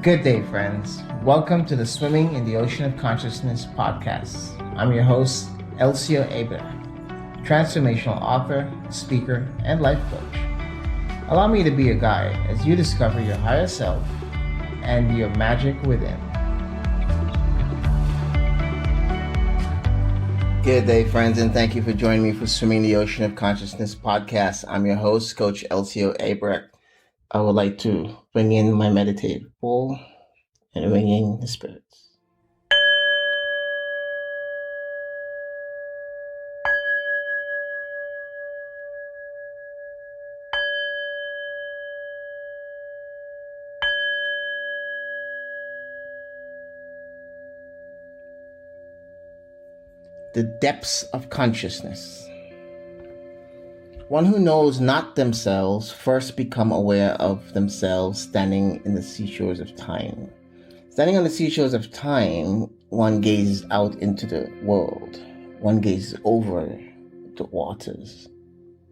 Good day, friends. Welcome to the Swimming in the Ocean of Consciousness podcast. I'm your host, Elcio Abraham, transformational author, speaker, and life coach. Allow me to be your guide as you discover your higher self and your magic within. Good day, friends, and thank you for joining me for Swimming in the Ocean of Consciousness podcast. I'm your host, Coach Elcio Abraham. I would like to bring in my meditative bowl and bring in the spirits. The depths of consciousness. One who knows not themselves first become aware of themselves standing in the seashores of time. Standing on the seashores of time, one gazes out into the world. One gazes over the waters.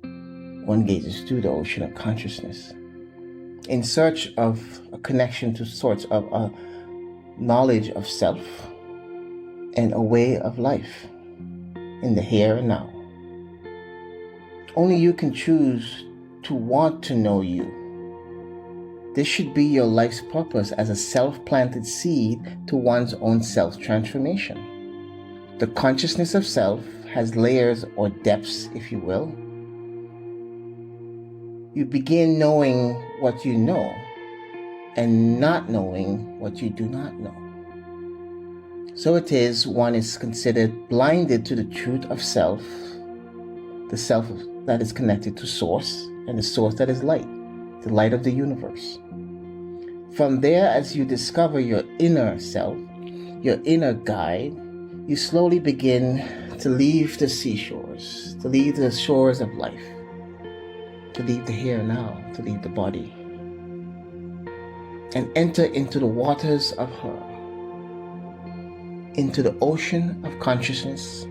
One gazes through the ocean of consciousness in search of a connection to sorts of a knowledge of self and a way of life in the here and now. Only you can choose to want to know you. This should be your life's purpose as a self-planted seed to one's own self-transformation. The consciousness of self has layers or depths, if you will. You begin knowing what you know and not knowing what you do not know. So it is one is considered blinded to the truth of self, the self that is connected to source, and the source that is light, the light of the universe. From there, as you discover your inner self, your inner guide, you slowly begin to leave the seashores, to leave the shores of life, to leave the here and now, to leave the body, and enter into the waters of her, into the ocean of consciousness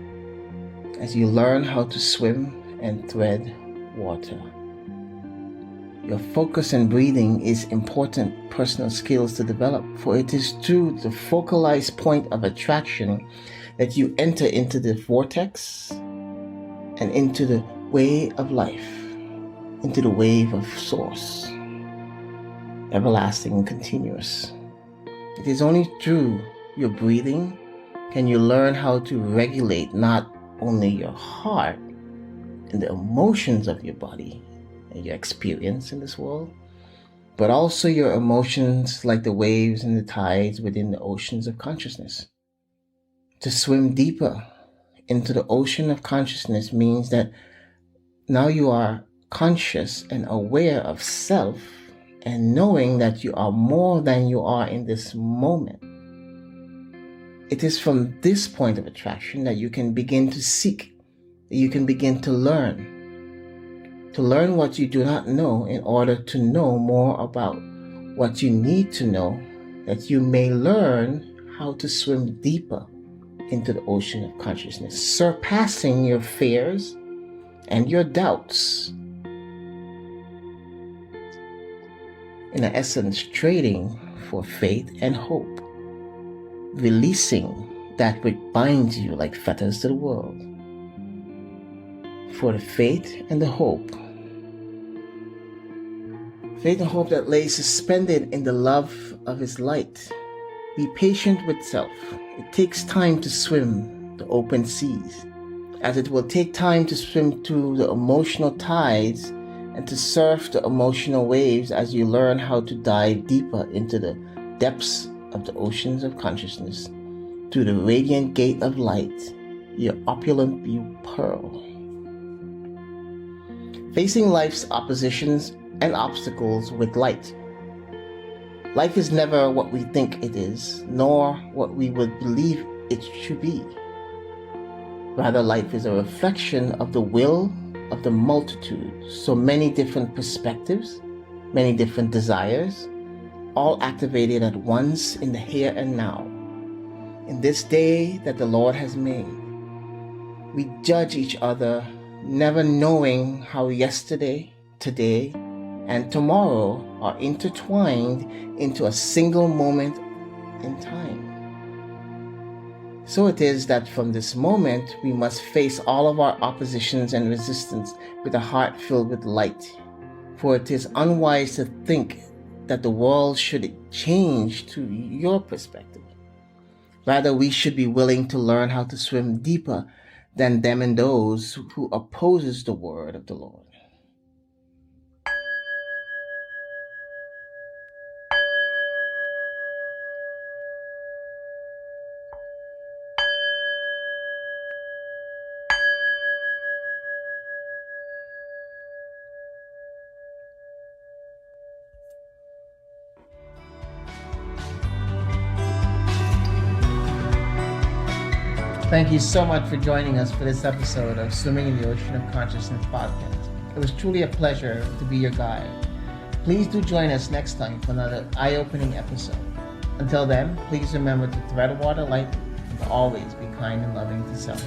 as you learn how to swim and thread water. Your focus and breathing is important personal skills to develop, for it is through the focalized point of attraction that you enter into the vortex and into the way of life, into the wave of source, everlasting and continuous. It is only through your breathing can you learn how to regulate not only your heart and the emotions of your body and your experience in this world, but also your emotions like the waves and the tides within the oceans of consciousness. To swim deeper into the ocean of consciousness means that now you are conscious and aware of self and knowing that you are more than you are in this moment. It is from this point of attraction that you can begin to seek, that you can begin to learn what you do not know in order to know more about what you need to know, that you may learn how to swim deeper into the ocean of consciousness, surpassing your fears and your doubts. In essence, trading for faith and hope, releasing that which binds you like fetters to the world, for the faith and the hope. Faith and hope that lays suspended in the love of His light. Be patient with self. It takes time to swim the open seas, as it will take time to swim through the emotional tides and to surf the emotional waves as you learn how to dive deeper into the depths of the oceans of consciousness through the radiant gate of light, your opulent blue pearl. Facing life's oppositions and obstacles with light. Life is never what we think it is, nor what we would believe it should be. Rather, life is a reflection of the will of the multitude, so many different perspectives, many different desires, all activated at once in the here and now. In this day that the Lord has made, we judge each other, never knowing how yesterday, today, and tomorrow are intertwined into a single moment in time. So it is that from this moment we must face all of our oppositions and resistance with a heart filled with light. For it is unwise to think that the world should change to your perspective. Rather, we should be willing to learn how to swim deeper than them and those who opposes the word of the Lord. Thank you so much for joining us for this episode of Swimming in the Ocean of Consciousness podcast. It was truly a pleasure to be your guide. Please do join us next time for another eye-opening episode. Until then, please remember to tread water lightly and to always be kind and loving to self.